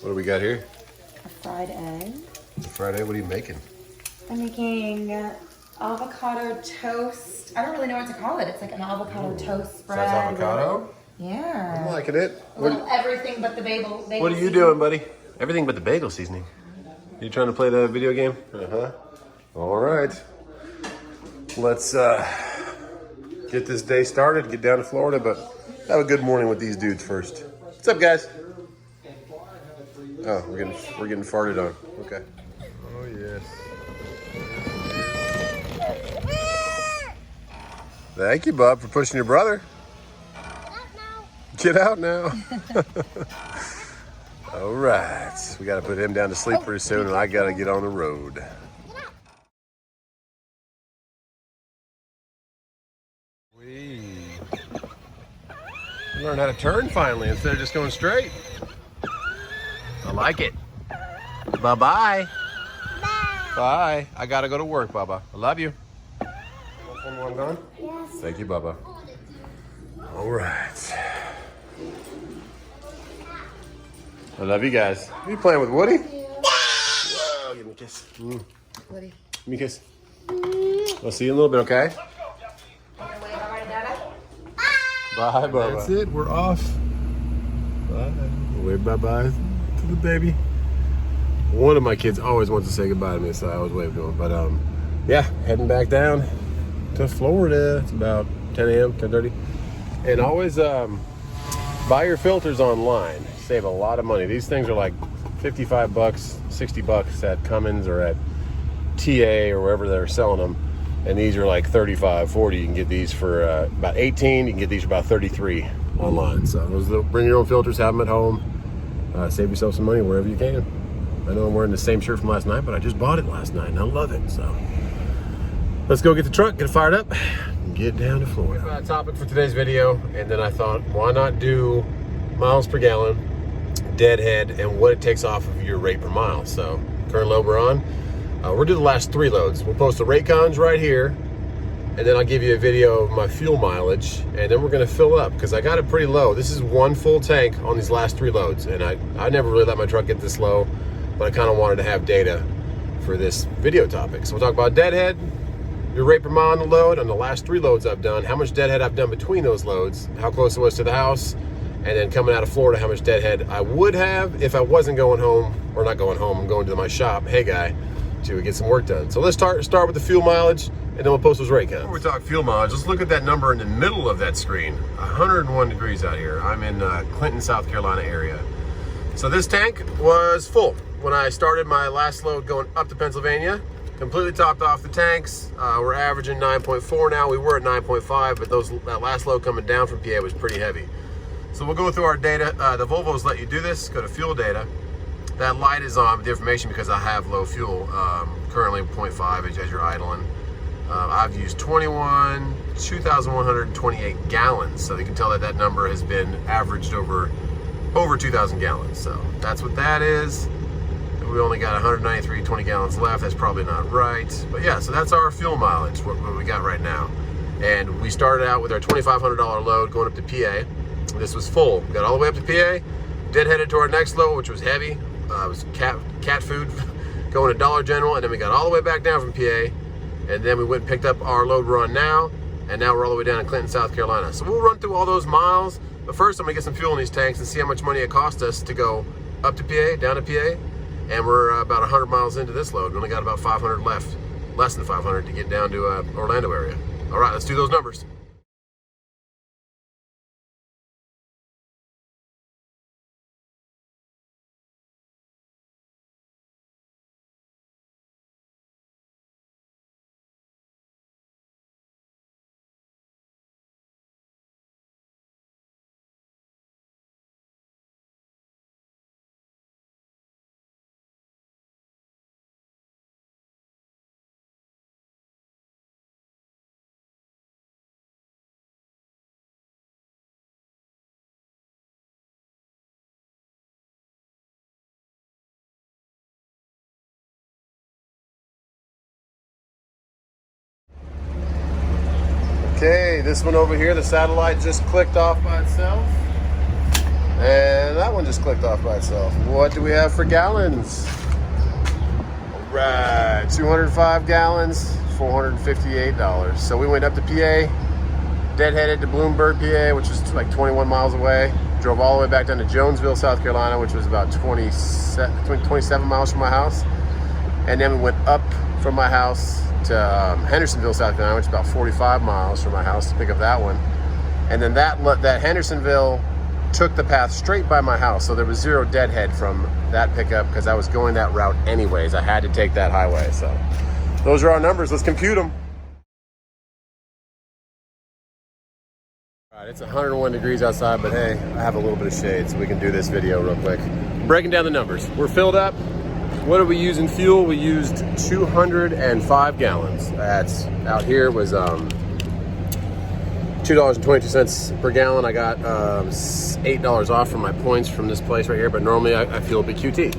What do we got here? A fried egg. It's a fried egg. What are you making? I'm making avocado toast. I don't really know what to call it. It's like an avocado toast spread. Sounds avocado? Yeah. I'm liking it. A little everything but the bagel. What are you doing, buddy? Everything but the bagel seasoning. You trying to play the video game? Uh-huh. All right. Let's get this day started, get down to Florida, but have a good morning with these dudes first. What's up, guys? Oh, we're getting farted on. Okay. Oh yes. Thank you, Bub, for pushing your brother. Get out now. All right. We got to put him down to sleep pretty soon, and I got to get on the road. We learned how to turn finally instead of just going straight. I like it. Bye-bye. Bye. Bye. I got to go to work, Baba. I love you. One more I'm gone? Yes. Thank you, Baba. All right. I love you guys. Are you playing with Woody? Whoa, give me a kiss. Woody. Give me a kiss. I'll see you in a little bit, okay? Bye, Baba. That's it. We're off. Bye. Wave bye-bye to the baby. One of my kids always wants to say goodbye to me, so I always wave to him. But, yeah, heading back down to Florida. It's about 10 a.m., 10:30. And always buy your filters online. Save a lot of money. These things are like 55 bucks, 60 bucks at Cummins or at TA or wherever they're selling them. And these are like 35, 40. You can get these for about 18. You can get these for about 33 online. So bring your own filters, have them at home. Save yourself some money wherever you can. I know I'm wearing the same shirt from last night, but I just bought it last night and I love it. So let's go get the truck, get it fired up, and get down to Florida. Topic for today's video, and then I thought, why not do miles per gallon, deadhead, and what it takes off of your rate per mile. So current load we're on. We'll do the last 3 loads. We'll post the rate cons right here, and then I'll give you a video of my fuel mileage, and then we're gonna fill up because I got it pretty low. This is 1 full tank on these last 3 loads, and I never really let my truck get this low, but I kind of wanted to have data for this video topic. So we'll talk about deadhead, your rate per mile on the load, on the last 3 loads I've done, how much deadhead I've done between those loads, how close it was to the house, and then coming out of Florida, how much deadhead I would have if I wasn't going home, or not going home, I'm going to my shop, hey guy, to get some work done. So let's start with the fuel mileage, and then we'll post those rate counts. Before we talk fuel mileage, let's look at that number in the middle of that screen. 101 degrees out here. I'm in Clinton, South Carolina area. So this tank was full when I started my last load going up to Pennsylvania. Completely topped off the tanks. We're averaging 9.4 now. We were at 9.5, but that last load coming down from PA was pretty heavy. So we'll go through our data. The Volvos let you do this. Go to fuel data. That light is on with the information because I have low fuel, currently 0.5 as you're idling. I've used 2,128 gallons. So you can tell that number has been averaged over 2,000 gallons. So that's what that is. We only got 193 gallons left. That's probably not right. But yeah, so that's our fuel mileage, what we got right now. And we started out with our $2,500 load going up to PA. This was full. Got all the way up to PA. Deadheaded to our next load, which was heavy. It was cat food going to Dollar General. And then we got all the way back down from PA. And then we went and picked up our load we're on now. And now we're all the way down in Clinton, South Carolina. So we'll run through all those miles. But first, I'm going to get some fuel in these tanks and see how much money it cost us to go up to PA, down to PA. And we're about 100 miles into this load. We only got about 500 left, less than 500 to get down to Orlando area. All right, let's do those numbers. Okay, this one over here, the satellite just clicked off by itself. And that one just clicked off by itself. What do we have for gallons? All right, 205 gallons, $458. So we went up to PA, deadheaded to Bloomberg, PA, which is like 21 miles away. Drove all the way back down to Jonesville, South Carolina, which was about 27 miles from my house. And then we went up from my house to Hendersonville, South Carolina, which is about 45 miles from my house to pick up that one. And then that Hendersonville took the path straight by my house. So there was zero deadhead from that pickup because I was going that route anyways. I had to take that highway. So those are our numbers. Let's compute them. All right, it's 101 degrees outside, but hey, I have a little bit of shade, so we can do this video real quick. Breaking down the numbers. We're filled up. What did we use in fuel? We used 205 gallons. That's out here was $2.22 per gallon. I got $8 off from my points from this place right here, but normally I fuel up at QT.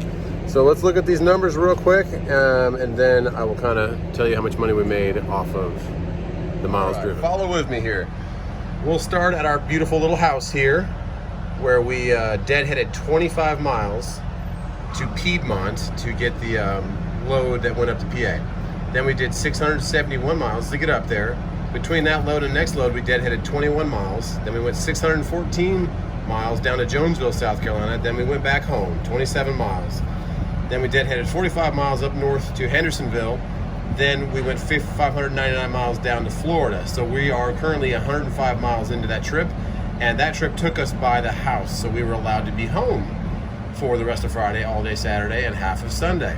So let's look at these numbers real quick, and then I will kind of tell you how much money we made off of the miles driven. Follow with me here. We'll start at our beautiful little house here, where we deadheaded 25 miles to Piedmont to get the load that went up to PA. Then we did 671 miles to get up there. Between that load and next load, we deadheaded 21 miles. Then we went 614 miles down to Jonesville, South Carolina. Then we went back home, 27 miles. Then we deadheaded 45 miles up north to Hendersonville. Then we went 599 miles down to Florida. So we are currently 105 miles into that trip. And that trip took us by the house. So we were allowed to be home for the rest of Friday, all day Saturday, and half of Sunday.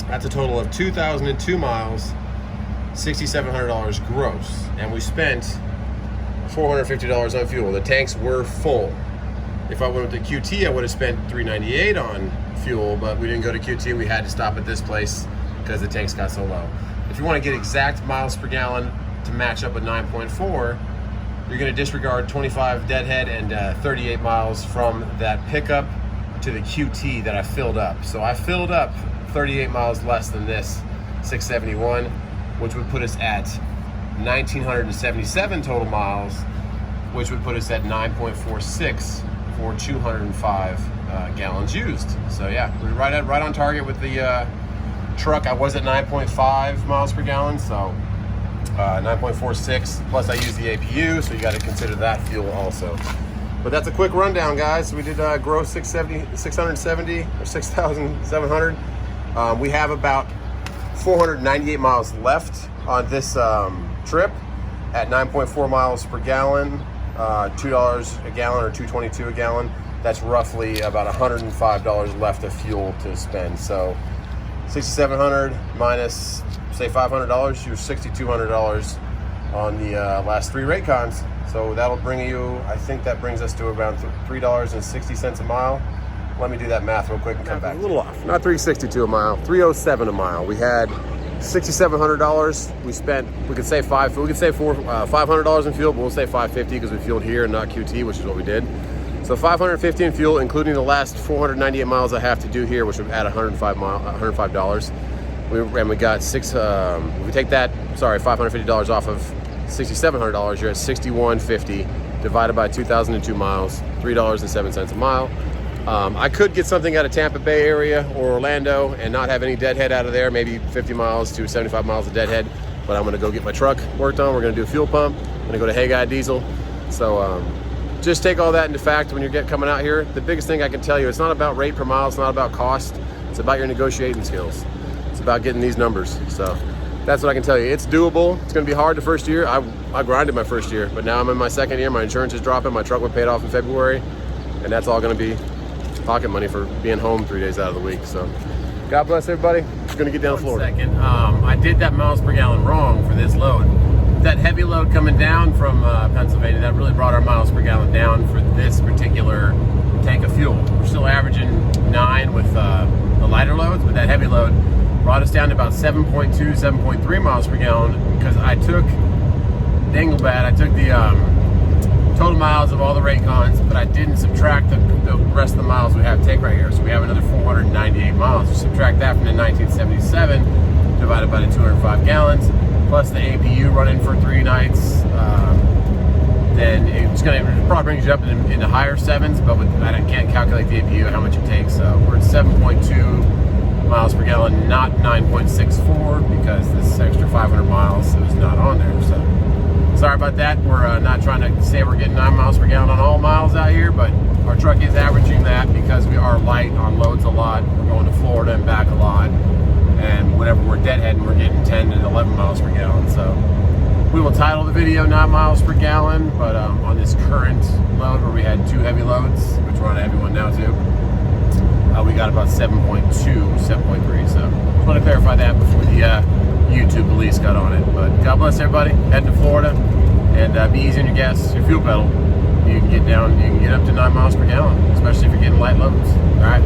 That's a total of 2,002 miles, $6,700 gross. And we spent $450 on fuel. The tanks were full. If I went to QT, I would have spent $398 on fuel, but we didn't go to QT. We had to stop at this place because the tanks got so low. If you want to get exact miles per gallon to match up with 9.4, you're going to disregard 25 deadhead and 38 miles from that pickup to the QT that I filled up. So I filled up 38 miles less than this 671, which would put us at 1,977 total miles, which would put us at 9.46 for 205 gallons used. So yeah, we're right on target with the truck. I was at 9.5 miles per gallon, so 9.46, plus I use the APU, so you got to consider that fuel also. But that's a quick rundown, guys. So we did gross 670 or 6,700. We have about 498 miles left on this trip at 9.4 miles per gallon, $2 a gallon or $2.22 a gallon. That's roughly about $105 left of fuel to spend. So 6,700 minus say $500, you're $6,200 on the last three rate cons. So that'll bring you, I think that brings us to around $3.60 a mile. Let me do that math real quick and come back. A little off, not $3.62 a mile, $3.07 a mile. We had $6,700. We spent, we could say $500 in fuel, but we'll say $550 because we fueled here and not QT, which is what we did. So $550 in fuel, including the last 498 miles I have to do here, which would add $105. And we got if we take that, $550 off of $6,700, you're at $6,150 divided by 2,002 miles, $3.07 a mile. I could get something out of Tampa Bay area or Orlando and not have any deadhead out of there, maybe 50 miles to 75 miles of deadhead, but I'm gonna go get my truck worked on. We're gonna do a fuel pump. I'm gonna go to Hey Guy Diesel. So just take all that into fact when you're coming out here. The biggest thing I can tell you, it's not about rate per mile, it's not about cost, it's about your negotiating skills. It's about getting these numbers. So that's what I can tell you. It's doable. It's gonna be hard the first year. I grinded my first year, but now I'm in my second year. My insurance is dropping. My truck was paid off in February, and that's all gonna be pocket money for being home 3 days out of the week. So God bless everybody. Just gonna get down to Florida. Second, I did that miles per gallon wrong for this load. That heavy load coming down from Pennsylvania, that really brought our miles per gallon down for this particular tank of fuel. We're still averaging 9 with the lighter loads, but that heavy load brought us down to about 7.2, 7.3 miles per gallon because I took Dinglebat, I took the total miles of all the rate cons, but I didn't subtract the rest of the miles we have to take right here. So we have another 498 miles. So subtract that from the 1977 divided by the 205 gallons, plus the APU running for 3 nights. then it's going to probably brings you up into higher sevens, but I can't calculate the APU how much it takes. So we're at 7.2 miles per gallon, not 9.64, because this extra 500 miles was not on there. So sorry about that. We're not trying to say we're getting 9 miles per gallon on all miles out here, but our truck is averaging that because we are light on loads a lot. We're going to Florida and back a lot, and whenever we're deadheading, we're getting 10 and 11 miles per gallon. So we will title the video 9 miles per gallon, but on this current load where we had 2 heavy loads, which we're on a heavy one now too, we got about 7.2, 7.3. So just want to clarify that before the YouTube police got on it. But God bless everybody heading to Florida, and be easy on your gas, your fuel pedal. You can get up to 9 miles per gallon, especially if you're getting light loads. All right.